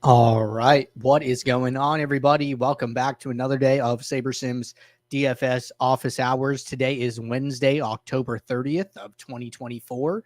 All right. What is going on, everybody? Welcome back to another day of SaberSim's DFS office hours. Today is Wednesday, October 30th of 2024.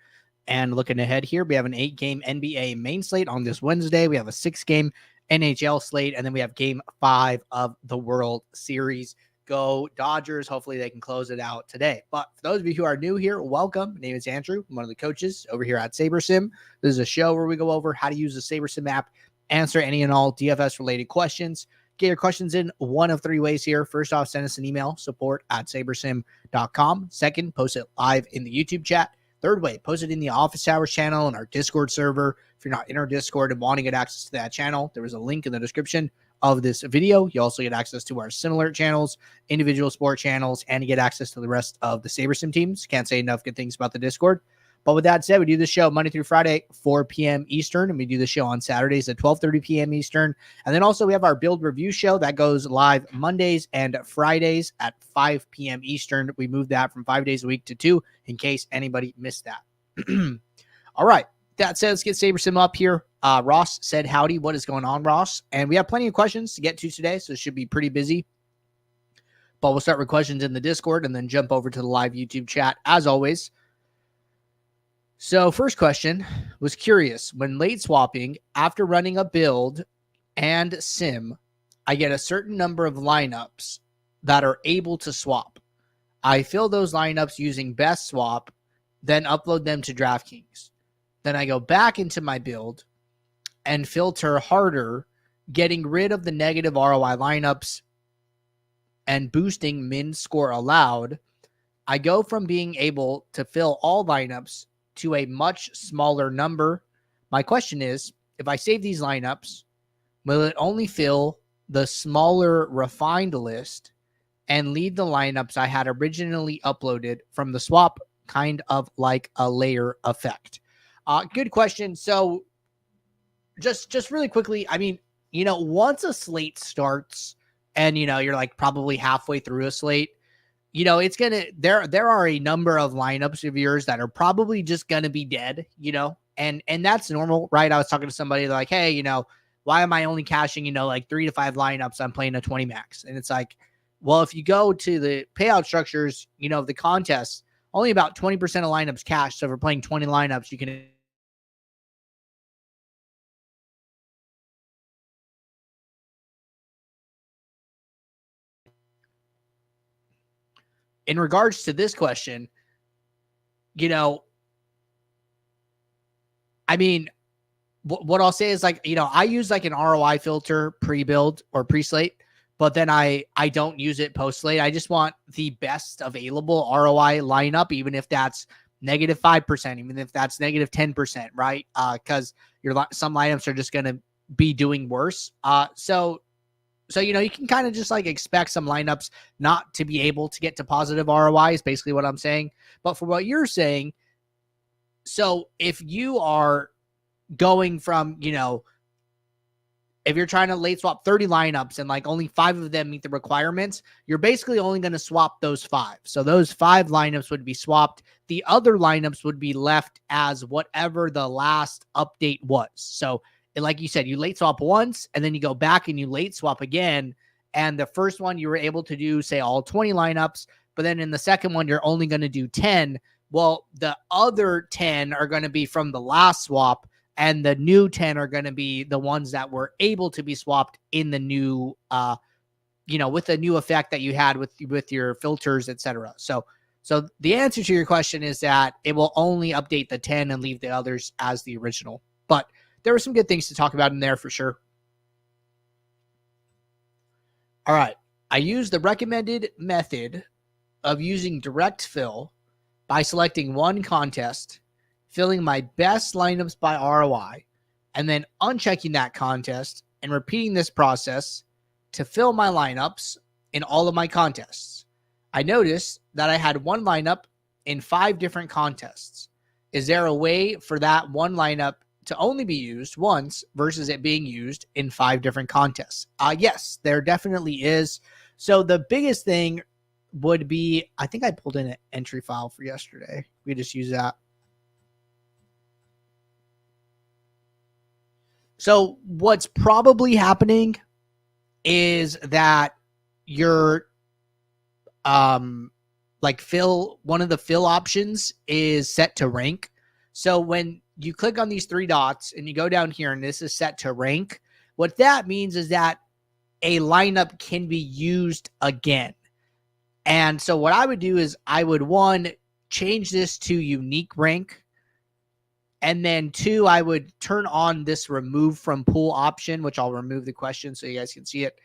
And looking ahead here, we have an 8-game NBA main slate on this Wednesday. We have a 6-game NHL slate, and then we have game 5 of the World Series. Go Dodgers. Hopefully they can close it out today. But for those of you who are new here, welcome. My name is Andrew. I'm one of the coaches over here at SaberSim. This is a show where we go over how to use the SaberSim app, answer any and all DFS related questions. Get your questions in one of 3 ways here. First off, send us an email, support@sabersim.com. Second, post it live in the YouTube chat. Third way, post it in the office hours channel in our Discord server. If you're not in our Discord and want to get access to that channel, there is a link in the description of this video. You also get access to our similar channels, individual sport channels, and you get access to the rest of the SaberSim teams. Can't say enough good things about the Discord. But with that said, we do the show Monday through Friday, 4 p.m. Eastern, and we do the show on Saturdays at 12:30 p.m. Eastern. And then also we have our build review show that goes live Mondays and Fridays at 5 p.m. Eastern. We moved that from 5 days a week to 2 in case anybody missed that. All right. That said, let's get SaberSim up here. Ross said howdy. What is going on, Ross? And we have plenty of questions to get to today, so it should be pretty busy. But we'll start with questions in the Discord and then jump over to the live YouTube chat as always. So first question, was curious, when late swapping, after running a build and sim, I get a certain number of lineups that are able to swap. I fill those lineups using best swap, then upload them to DraftKings. Then I go back into my build and filter harder, getting rid of the negative ROI lineups and boosting min score allowed. I go from being able to fill all lineups to a much smaller number. My question is, if I save these lineups, will it only fill the smaller refined list and leave the lineups I had originally uploaded from the swap, kind of like a layer effect? Good question. So just really quickly, I mean, once a slate starts and, you're like probably halfway through a slate, it's gonna there are a number of lineups of yours that are probably just gonna be dead, and that's normal, right? I was talking to somebody like, hey, why am I only cashing, like 3 to 5 lineups? I'm playing a 20 max. And it's like, well, if you go to the payout structures, of the contest, only about 20% of lineups cash. So if we're playing 20 lineups, you can in regards to this question, I mean, what I'll say is like, I use like an ROI filter pre-build or pre-slate, but then I don't use it post-slate. I just want the best available ROI lineup, even if that's negative 5%, even if that's negative 10%, right? Because some lineups are just going to be doing worse. So you can kind of just like expect some lineups not to be able to get to positive ROI is basically what I'm saying. But for what you're saying, so if you are going from, if you're trying to late swap 30 lineups and like only 5 of them meet the requirements, you're basically only going to swap those 5. So those 5 lineups would be swapped. The other lineups would be left as whatever the last update was. So like you said, you late swap once and then you go back and you late swap again. And the first one you were able to do, say, all 20 lineups, but then in the second one, you're only going to do 10. Well, the other 10 are going to be from the last swap, and the new 10 are going to be the ones that were able to be swapped in the new, with the new effect that you had with your filters, etc. So the answer to your question is that it will only update the 10 and leave the others as the original. But there were some good things to talk about in there for sure. All right. I use the recommended method of using direct fill by selecting one contest, filling my best lineups by ROI, and then unchecking that contest and repeating this process to fill my lineups in all of my contests. I noticed that I had one lineup in 5 different contests. Is there a way for that one lineup to only be used once versus it being used in 5 different contests? Yes, there definitely is. So the biggest thing would be, I think I pulled in an entry file for yesterday. We just use that. So what's probably happening is that your one of the fill options is set to rank. So when you click on these three dots and you go down here and this is set to rank, what that means is that a lineup can be used again. And so what I would do is I would, one, change this to unique rank. And then two, I would turn on this remove from pool option, which I'll remove the question so you guys can see it.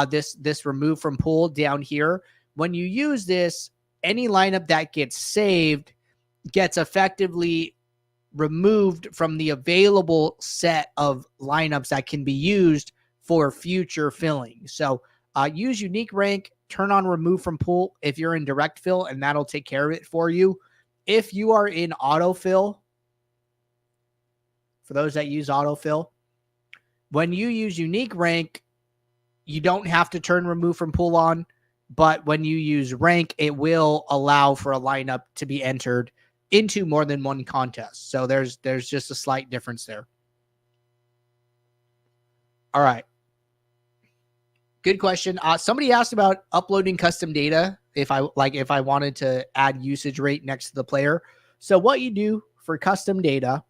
This remove from pool down here. When you use this, any lineup that gets saved gets effectively removed from the available set of lineups that can be used for future filling. So use unique rank, turn on remove from pool if you're in direct fill, and that'll take care of it for you. If you are in autofill, for those that use autofill, when you use unique rank, you don't have to turn remove from pool on, but when you use rank, it will allow for a lineup to be entered into more than one contest. So there's just a slight difference there. All right. Good question. Somebody asked about uploading custom data if I wanted to add usage rate next to the player. So what you do for custom data,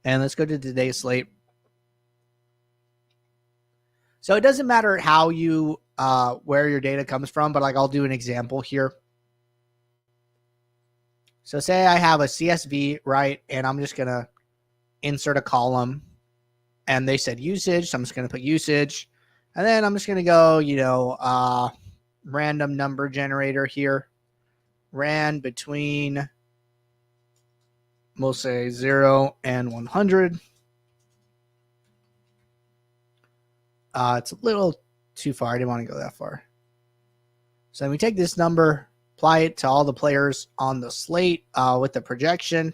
and let's go to today's slate. So it doesn't matter how you where your data comes from, but like I'll do an example here. So say I have a CSV, right? And I'm just gonna insert a column, and they said usage, so I'm just gonna put usage, and then I'm just gonna go, random number generator here, ran between, we'll say 0 and 100. It's a little too far. I didn't want to go that far. So we take this number, apply it to all the players on the slate with the projection.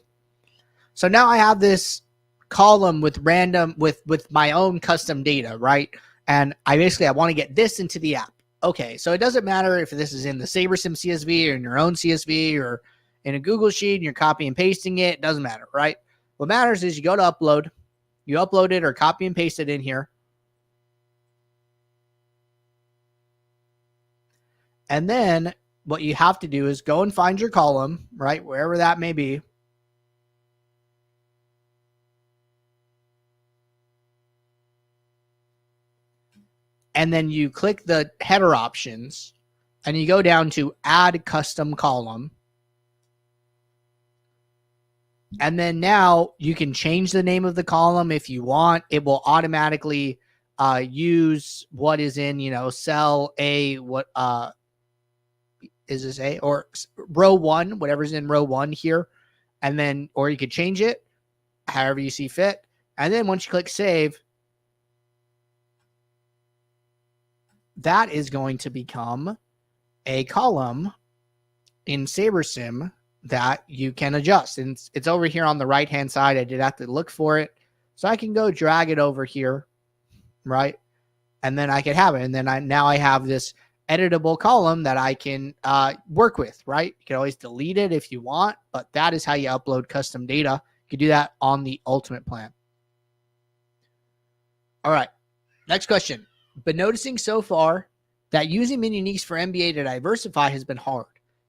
So now I have this column with random with my own custom data, right? And I want to get this into the app. Okay, so it doesn't matter if this is in the SaberSim CSV or in your own CSV or in a Google Sheet and you're copy and pasting it. It doesn't matter, right? What matters is you go to upload, you upload it or copy and paste it in here. And then what you have to do is go and find your column, right? Wherever that may be. And then you click the header options and you go down to add custom column. And then now you can change the name of the column if you want. It will automatically use what is in, cell A, what is this A, or row 1, whatever's in row 1 here. And then, or you could change it however you see fit. And then once you click save, that is going to become a column in SaberSim that you can adjust. And it's over here on the right-hand side. I did have to look for it. So I can go drag it over here, right? And then I can have it. And then now I have this editable column that I can work with, right? You can always delete it if you want, but that is how you upload custom data. You can do that on the Ultimate plan. All right, next question. Been noticing so far that using min uniques for NBA to diversify has been hard.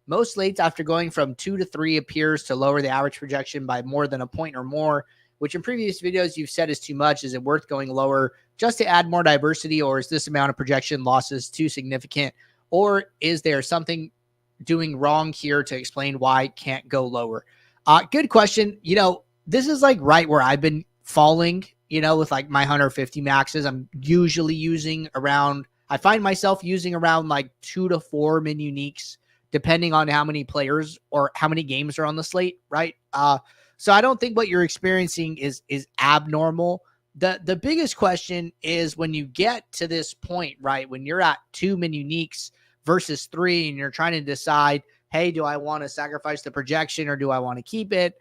Most slates after going from 2 to 3 appears to lower the average projection by more than a point or more, which in previous videos you've said is too much. Is it worth going lower just to add more diversity, or is this amount of projection losses too significant? Or is there something doing wrong here to explain why it can't go lower? Good question. This is like right where I've been falling, with like my 150 maxes. I'm usually using around, I find myself using around like 2 to 4 min uniques, depending on how many players or how many games are on the slate, right? So I don't think what you're experiencing is abnormal. The biggest question is when you get to this point, right? When you're at 2 min uniques versus 3 and you're trying to decide, hey, do I want to sacrifice the projection or do I want to keep it?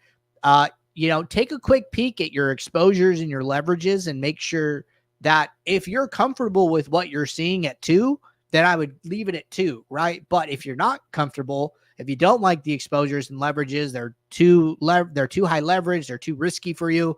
Take a quick peek at your exposures and your leverages and make sure that if you're comfortable with what you're seeing at 2, then I would leave it at 2, right? But if you're not comfortable If you don't like the exposures and leverages, they're too high leverage, they're too risky for you.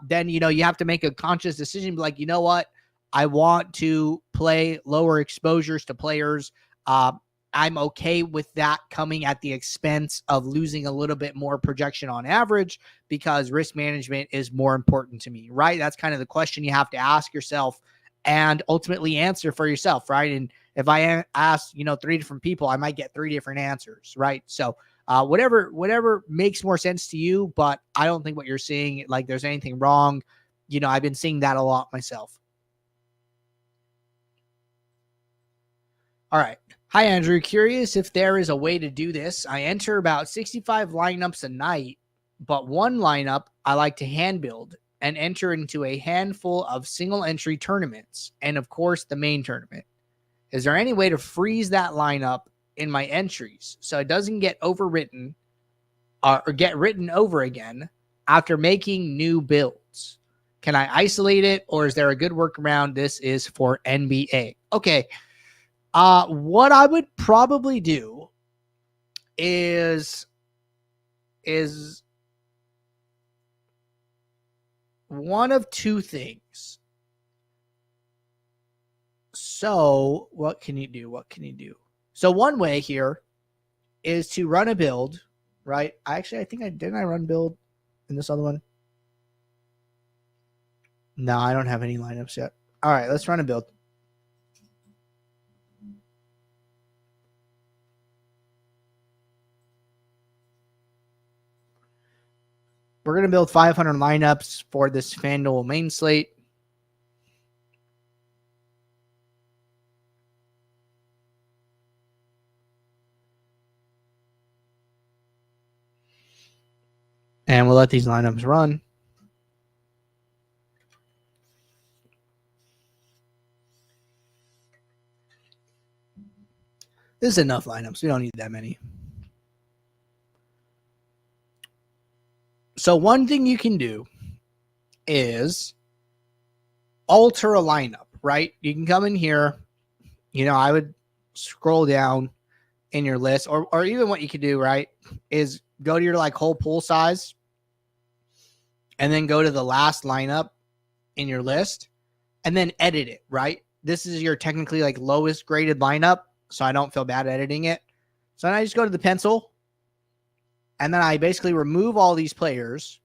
Then you have to make a conscious decision. Like, you know what? I want to play lower exposures to players. I'm okay with that coming at the expense of losing a little bit more projection on average because risk management is more important to me, right? That's kind of the question you have to ask yourself and ultimately answer for yourself, right? And if I ask, 3 different people, I might get 3 different answers, right? So whatever makes more sense to you, but I don't think what you're seeing, like there's anything wrong. I've been seeing that a lot myself. All right. Hi, Andrew. Curious if there is a way to do this. I enter about 65 lineups a night, but one lineup I like to hand build and enter into a handful of single entry tournaments, and of course the main tournament. Is there any way to freeze that lineup in my entries so it doesn't get overwritten or get written over again after making new builds? Can I isolate it, or is there a good workaround? This is for NBA. Okay. What I would probably do is one of two things. So what can you do? So one way here is to run a build, right? I think didn't I run build in this other one? No, I don't have any lineups yet. All right, let's run a build. We're going to build 500 lineups for this FanDuel main slate. And we'll let these lineups run. This is enough lineups. We don't need that many. So one thing you can do is alter a lineup, right? You can come in here. I would scroll down in your list, or even what you could do, right, is go to your whole pool size and then go to the last lineup in your list and then edit it, right? This is your technically lowest graded lineup, so I don't feel bad editing it. So then I just go to the pencil and then I basically remove all these players.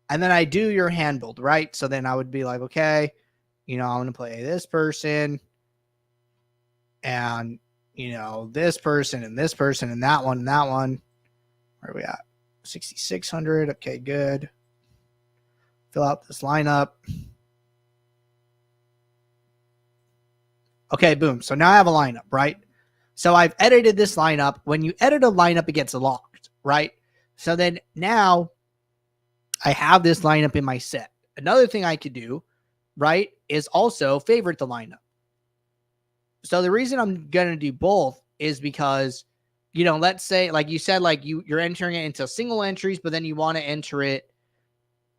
And then I do your hand build, right? So then I would be like, okay, I'm going to play this person and, this person and this person and that one and that one. Where are we at? 6,600. Okay, good. Fill out this lineup. Okay, boom. So now I have a lineup, right? So I've edited this lineup. When you edit a lineup, it gets locked, right? So then now I have this lineup in my set. Another thing I could do, right, is also favorite the lineup. So the reason I'm going to do both is because, let's say, like you said, you're entering it into single entries, but then you want to enter it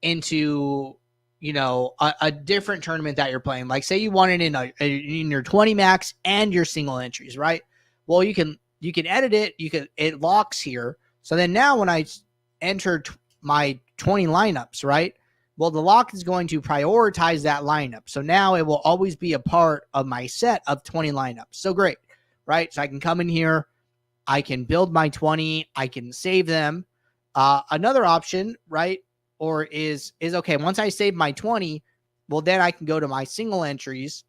into, a different tournament that you're playing. Like say you want it in your 20 max and your single entries, right? Well, you can edit it. It locks here. So then now when I enter my 20 lineups, right? Well, the lock is going to prioritize that lineup. So now it will always be a part of my set of 20 lineups. So great, right? So I can come in here. I can build my 20. I can save them. Another option, right? Or is okay. Once I save my 20, well, then I can go to my single entries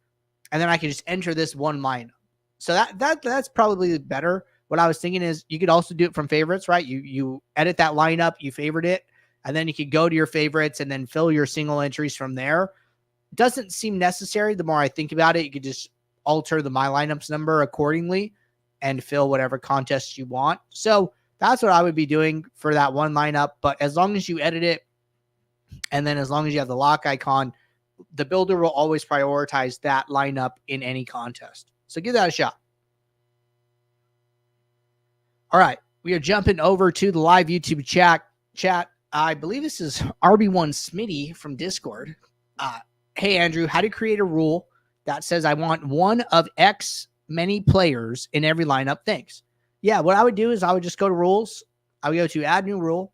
and then I can just enter this one lineup. So that's probably better. What I was thinking is you could also do it from favorites, right? You edit that lineup, you favorite it, and then you could go to your favorites and then fill your single entries from there. Doesn't seem necessary. The more I think about it, you could just alter the my lineups number accordingly and fill whatever contests you want. So that's what I would be doing for that one lineup. But as long as you edit it, and then as long as you have the lock icon, the builder will always prioritize that lineup in any contest. So give that a shot. All right. We are jumping over to the live YouTube chat. I believe this is RB1 Smitty from Discord. Hey, Andrew, how to create a rule that says I want one of X many players in every lineup? Thanks. Yeah, what I would do is I would just go to rules. I would go to add new rule.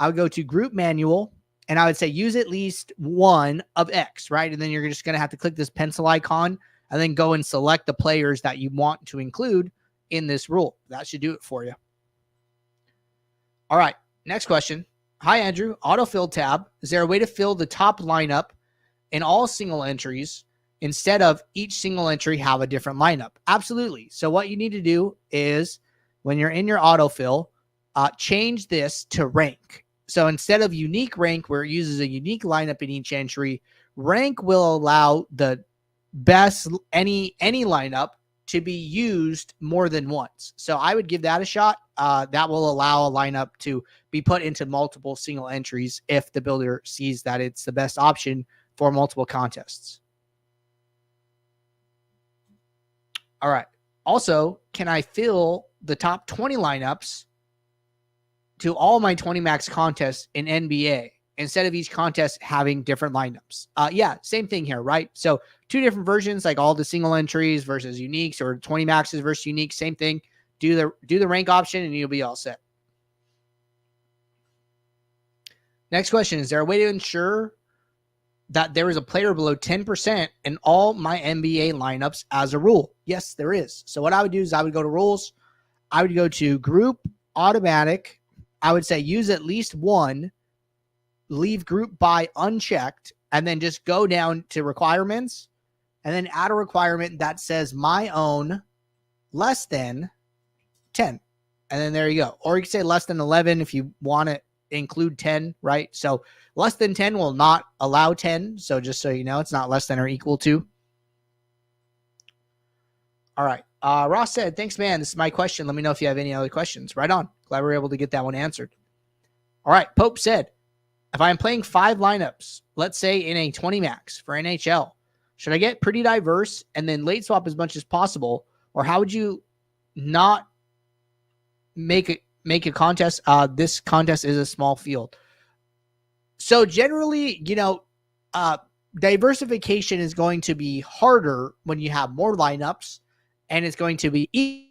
I would go to group manual, and I would say use at least one of X, right? And then you're just going to have to click this pencil icon and then go and select the players that you want to include in this rule. That should do it for you. All right, next question. Hi, Andrew. Autofill tab. Is there a way to fill the top lineup in all single entries instead of each single entry have a different lineup? Absolutely. So what you need to do is when you're in your autofill, change this to rank. So instead of unique rank, where it uses a unique lineup in each entry, rank will allow the best any lineup to be used more than once. So I would give that a shot. That will allow a lineup to be put into multiple single entries if the builder sees that it's the best option for multiple contests. All right. Also, can I fill the top 20 lineups to all my 20 max contests in NBA instead of each contest having different lineups? Yeah, same thing here, right? So 2 different versions, like all the single entries versus uniques, or 20 maxes versus unique, same thing. Do the rank option and you'll be all set. Next question. Is there a way to ensure that there is a player below 10% in all my NBA lineups as a rule? Yes, there is. So what I would do is I would go to rules. I would go to group automatic. I would say use at least one, leave group by unchecked, and then just go down to requirements and then add a requirement that says my own less than 10. And then there you go. Or you can say less than 11 if you want to include 10, right? So less than 10 will not allow 10. So just so you know, it's not less than or equal to. All right. Ross said, thanks, man. This is my question. Let me know if you have any other questions. Right on. Glad we were able to get that one answered. All right. Pope said, if I'm playing 5 lineups, let's say in a 20 max for NHL, should I get pretty diverse and then late swap as much as possible? Or how would you not make a contest? This contest is a small field. So generally, diversification is going to be harder when you have more lineups, and it's going to be easy.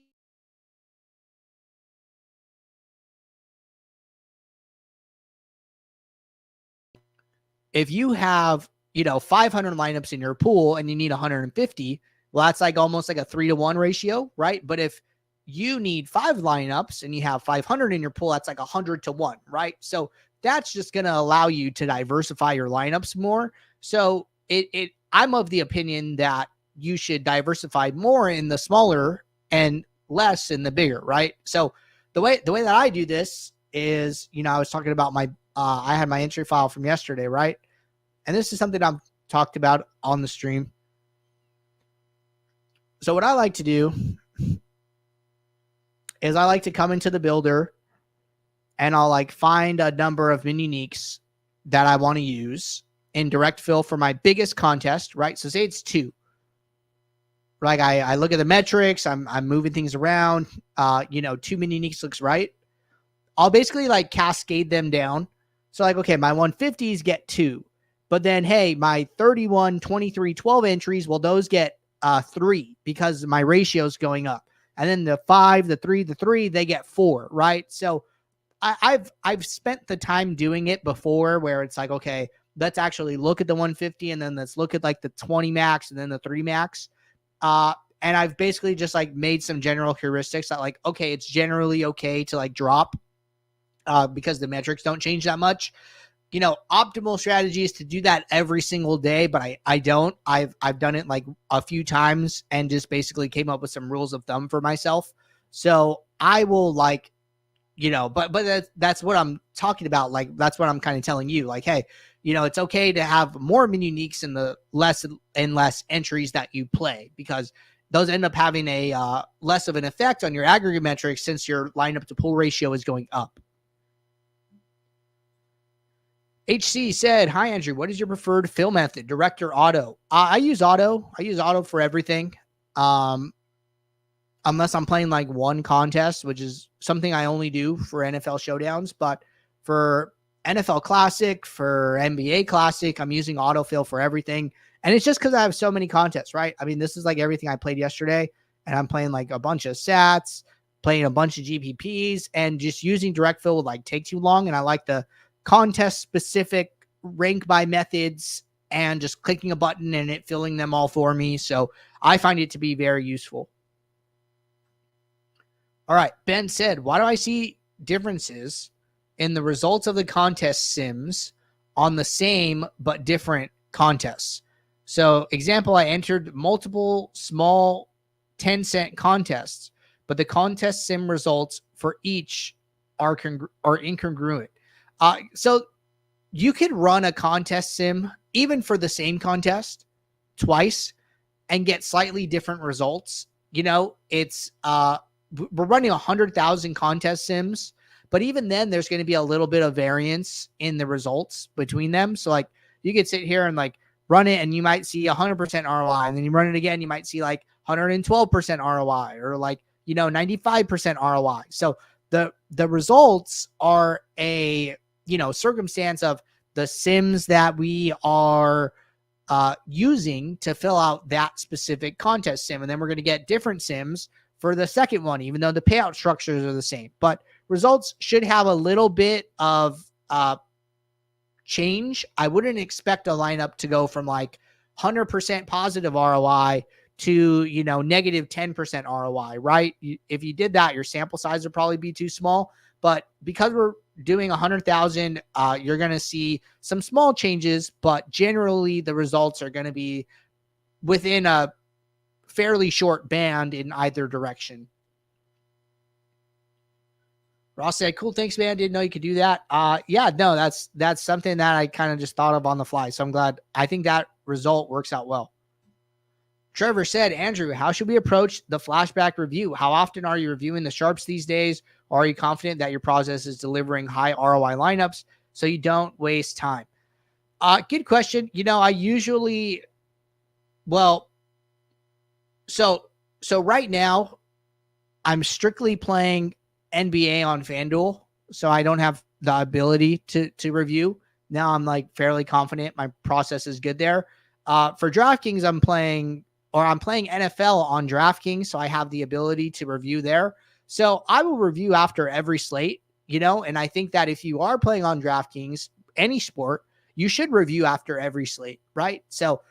If you have, 500 lineups in your pool and you need 150, well, that's like almost like a 3-to-1 ratio, right? But if you need 5 lineups and you have 500 in your pool, that's like 100-to-1, right? So that's just going to allow you to diversify your lineups more. So I'm of the opinion that you should diversify more in the smaller and less in the bigger, right? So the way that I do this is, I was talking about I had my entry file from yesterday, right? And this is something I've talked about on the stream. So what I like to do is I like to come into the builder and I'll like find a number of min uniques that I want to use in direct fill for my biggest contest, right? So say it's 2. Like I look at the metrics, I'm moving things around. 2 min uniques looks right. I'll basically like cascade them down. So like, okay, my 150s get 2. But then, hey, my 31, 23, 12 entries, well, those get 3 because my ratio is going up. And then the 5, the 3, they get 4, right? So I've spent the time doing it before where it's like, okay, let's actually look at the 150 and then let's look at like the 20 max and then the 3 max. And I've basically just like made some general heuristics that like, okay, it's generally okay to like drop because the metrics don't change that much. Optimal strategy is to do that every single day, but I don't. I've done it like a few times and just basically came up with some rules of thumb for myself. So I will like, but that's what I'm talking about. Like, that's what I'm kind of telling you. Like, hey, it's okay to have more min uniques in the less and less entries that you play because those end up having a less of an effect on your aggregate metrics since your lineup to pool ratio is going up. HC said, hi, Andrew. What is your preferred fill method, direct or auto? I use auto. I use auto for everything. Unless I'm playing like one contest, which is something I only do for NFL showdowns. But for NFL Classic, for NBA Classic, I'm using autofill for everything. And it's just because I have so many contests, right? I mean, this is like everything I played yesterday. And I'm playing like a bunch of sats, playing a bunch of GPPs, and just using direct fill would like take too long. And I like the contest specific rank by methods and just clicking a button and it filling them all for me. So I find it to be very useful. All right. Ben said, why do I see differences in the results of the contest sims on the same but different contests? So example, I entered multiple small 10-cent contests, but the contest sim results for each are incongruent. So you could run a contest sim even for the same contest twice and get slightly different results. You know, it's we're running 100,000 contest sims, but even then there's going to be a little bit of variance in the results between them. So like you could sit here and like run it and you might see 100% ROI, and then you run it again, you might see like 112% ROI or like, you know, 95% ROI. So the results are a, you know, circumstance of the sims that we are using to fill out that specific contest sim. And then we're going to get different sims for the second one, even though the payout structures are the same. But results should have a little bit of change. I wouldn't expect a lineup to go from like 100% positive ROI to, you know, negative 10% ROI, right? If you did that, your sample size would probably be too small. But because we're doing 100,000, you're going to see some small changes, but generally the results are going to be within a fairly short band in either direction. Ross said, cool, thanks, man. Didn't know you could do that. Yeah, no, that's something that I kind of just thought of on the fly. So I'm glad. I think that result works out well. Trevor said, Andrew, how should we approach the flashback review? How often are you reviewing the sharps these days? Or are you confident that your process is delivering high ROI lineups so you don't waste time? Good question. You know, I usually, well, so right now I'm strictly playing NBA on FanDuel, so I don't have the ability to review. Now I'm like fairly confident my process is good there. For DraftKings, I'm playing NFL on DraftKings, so I have the ability to review there. So I will review after every slate, you know, and I think that if you are playing on DraftKings, any sport, you should review after every slate, right? So,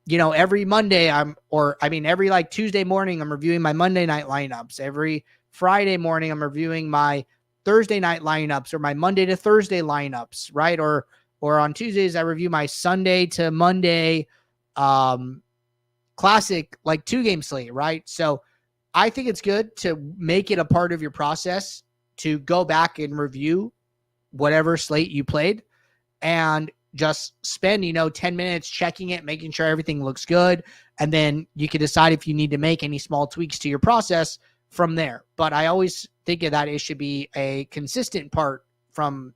you know, every Monday every like Tuesday morning, I'm reviewing my Monday night lineups. Every Friday morning, I'm reviewing my Thursday night lineups or my Monday to Thursday lineups, right? Or on Tuesdays, I review my Sunday to Monday classic, like 2-game slate, right? So I think it's good to make it a part of your process to go back and review whatever slate you played and just spend, 10 minutes checking it, making sure everything looks good. And then you can decide if you need to make any small tweaks to your process from there. But I always think of that it should be a consistent part from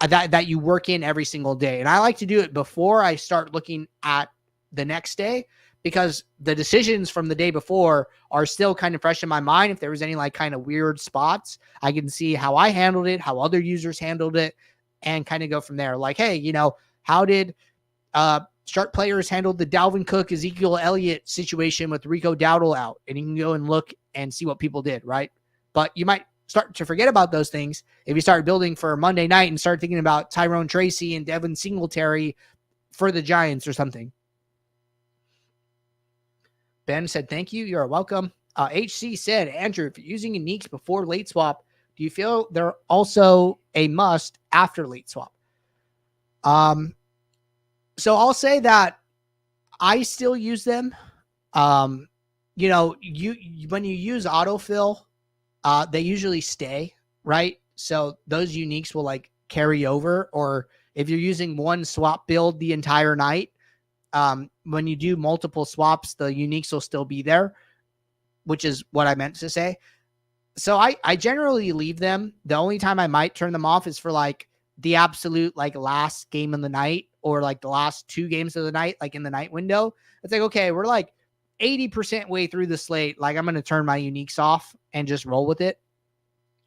that you work in every single day. And I like to do it before I start looking at the next day, because the decisions from the day before are still kind of fresh in my mind. If there was any like kind of weird spots, I can see how I handled it, how other users handled it, and kind of go from there. Like, hey, how did start players handle the Dalvin Cook, Ezekiel Elliott situation with Rico Dowdle out? And you can go and look and see what people did, right? But you might start to forget about those things if you start building for Monday night and start thinking about Tyrone Tracy and Devin Singletary for the Giants or something. Ben said, thank you. You're welcome. HC said, Andrew, if you're using uniques before late swap, do you feel they're also a must after late swap? So I'll say that I still use them. When you use autofill, they usually stay, right? So those uniques will like carry over, or if you're using one swap build the entire night, when you do multiple swaps, the uniques will still be there, which is what I meant to say. So I generally leave them. The only time I might turn them off is for like the absolute like last game of the night, or like the last 2 games of the night, like in the night window. It's like, okay, we're like 80% way through the slate. Like I'm going to turn my uniques off and just roll with it.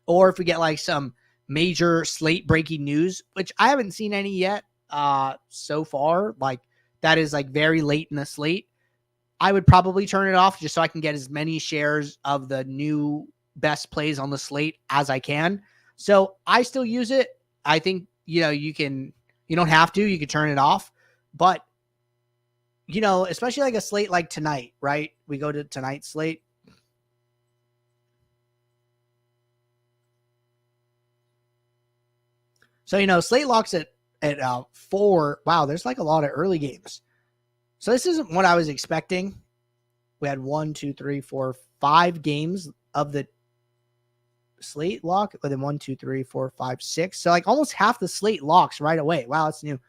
Or if we get like some major slate breaking news, which I haven't seen any yet so far, like that is like very late in the slate, I would probably turn it off just so I can get as many shares of the new best plays on the slate as I can. So I still use it. I think, you don't have to, you can turn it off, but especially like a slate like tonight, right? We go to tonight's slate. So, slate locks at 4. Wow, there's like a lot of early games. So this isn't what I was expecting. We had 1, 2, 3, 4, 5 games of the slate lock, but then 1, 2, 3, 4, 5, 6. So like almost half the slate locks right away. Wow, that's new.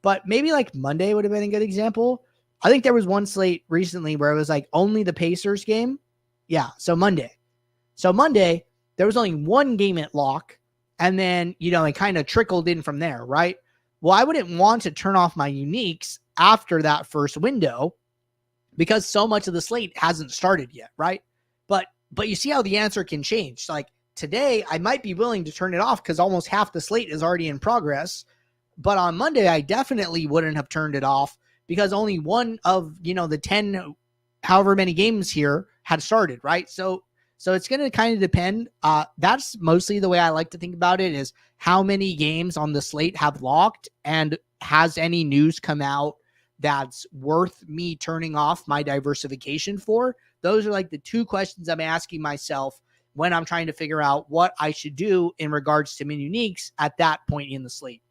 But maybe like Monday would have been a good example. I think there was one slate recently where it was like only the Pacers game. Yeah, so Monday. There was only one game at lock, and then, it kind of trickled in from there, right? Well, I wouldn't want to turn off my uniques after that first window because so much of the slate hasn't started yet, right? But you see how the answer can change. Like today, I might be willing to turn it off because almost half the slate is already in progress. But on Monday, I definitely wouldn't have turned it off because only one of, the 10, however many games here had started, right? So it's going to kind of depend. That's mostly the way I like to think about it, is how many games on the slate have locked, and has any news come out that's worth me turning off my diversification for? Those are like the two questions I'm asking myself when I'm trying to figure out what I should do in regards to min uniques at that point in the slate.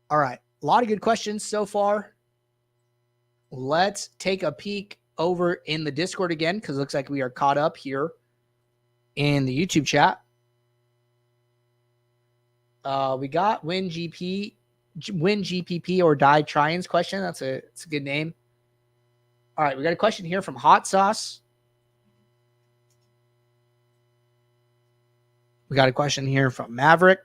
All right. A lot of good questions so far. Let's take a peek over in the Discord again, because it looks like we are caught up here in the YouTube chat. We got win GPP or die trying's question. It's a good name. All right, we got a question here from Hot Sauce. We got a question here from Maverick.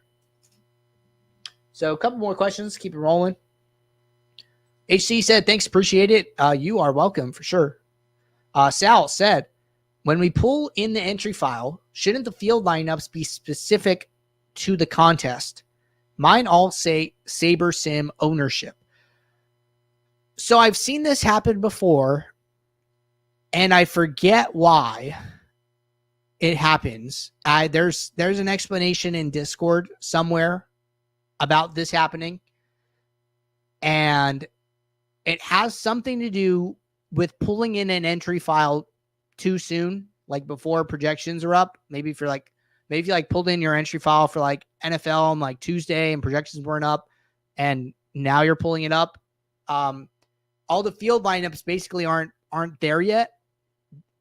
So a couple more questions. Keep it rolling. HC said, thanks, appreciate it. You are welcome for sure. Sal said, when we pull in the entry file, shouldn't the field lineups be specific to the contest? Mine all say Saber Sim ownership. So I've seen this happen before, and I forget why it happens. There's an explanation in Discord somewhere about this happening, and it has something to do with pulling in an entry file too soon, like before projections are up. Maybe if you pulled in your entry file for like NFL on like Tuesday and projections weren't up, and now you're pulling it up. All the field lineups basically aren't there yet.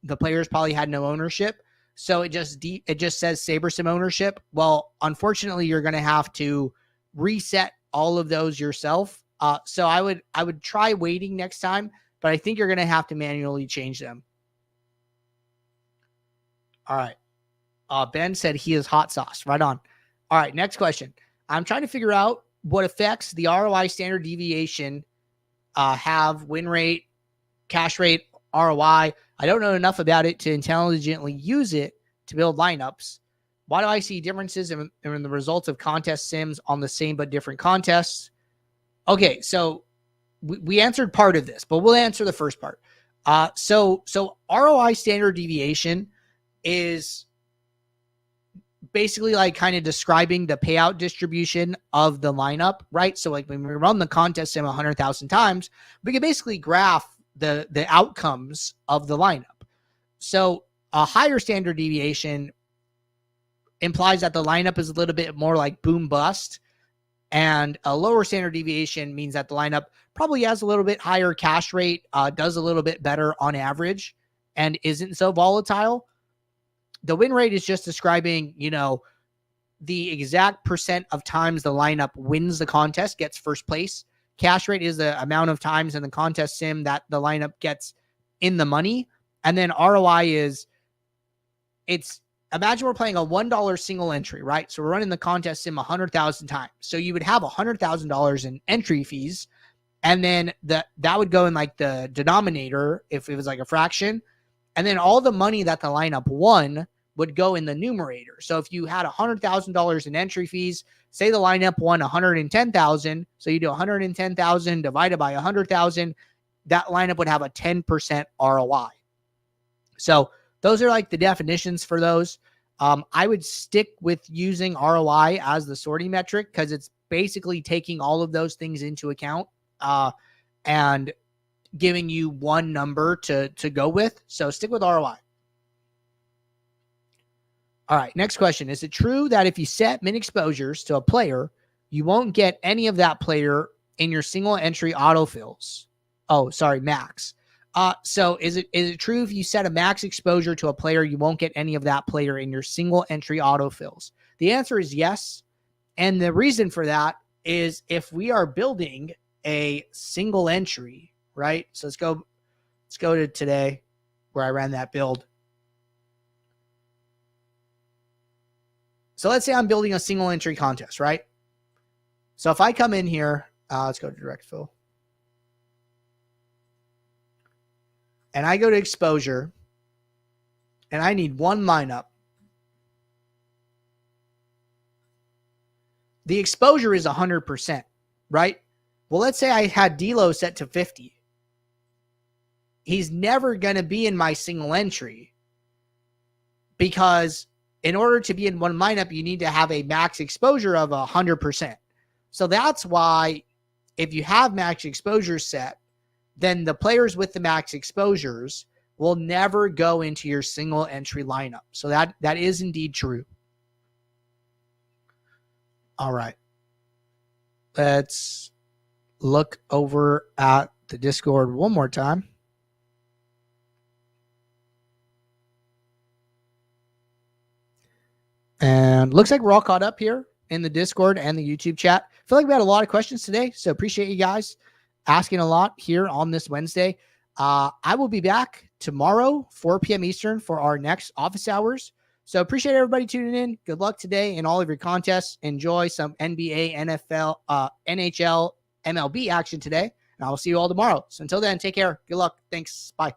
The players probably had no ownership, so it just says SaberSim ownership. Well, unfortunately, you're going to have to reset all of those yourself. So I would try waiting next time, but I think you're going to have to manually change them. All right. Ben said he is hot sauce. Right on. All right. Next question. I'm trying to figure out what effects the ROI standard deviation have: win rate, cash rate, ROI. I don't know enough about it to intelligently use it to build lineups. Why do I see differences in the results of contest sims on the same but different contests? Okay, so we answered part of this, but we'll answer the first part. So ROI standard deviation is basically like kind of describing the payout distribution of the lineup, right? So like when we run the contest sim 100,000 times, we can basically graph the outcomes of the lineup. So a higher standard deviation implies that the lineup is a little bit more like boom bust, and a lower standard deviation means that the lineup probably has a little bit higher cash rate, does a little bit better on average, and isn't so volatile. The win rate is just describing, the exact percent of times the lineup wins the contest, gets first place. Cash rate is the amount of times in the contest sim that the lineup gets in the money. And then ROI imagine we're playing a $1 single entry, right? So we're running the contest sim 100,000 times. So you would have $100,000 in entry fees, and then that would go in like the denominator if it was like a fraction. And then all the money that the lineup won would go in the numerator. So if you had $100,000 in entry fees, say the lineup won 110,000, so you do 110,000 divided by 100,000, that lineup would have a 10% ROI. So those are like the definitions for those. I would stick with using ROI as the sorting metric because it's basically taking all of those things into account and giving you one number to go with. So stick with ROI. All right, next question. Is it true that if you set min exposures to a player, you won't get any of that player in your single entry autofills? Oh, sorry, max. So is it true if you set a max exposure to a player, you won't get any of that player in your single entry autofills? The answer is yes. And the reason for that is if we are building a single entry, right? So let's go to today where I ran that build. So let's say I'm building a single entry contest, right? So if I come in here, let's go to direct fill. And I go to exposure, and I need one lineup. The exposure is 100%, right? Well, let's say I had D'Lo set to 50. He's never going to be in my single entry because in order to be in one lineup, you need to have a max exposure of 100%. So that's why if you have max exposure set, then the players with the max exposures will never go into your single entry lineup. So that is indeed true. All right. Let's look over at the Discord one more time. And looks like we're all caught up here in the Discord and the YouTube chat. I feel like we had a lot of questions today, so appreciate you guys asking a lot here on this Wednesday. I will be back tomorrow, 4 p.m. Eastern, for our next office hours. So appreciate everybody tuning in. Good luck today in all of your contests. Enjoy some NBA, NFL, NHL, MLB action today. And I will see you all tomorrow. So until then, take care. Good luck. Thanks. Bye.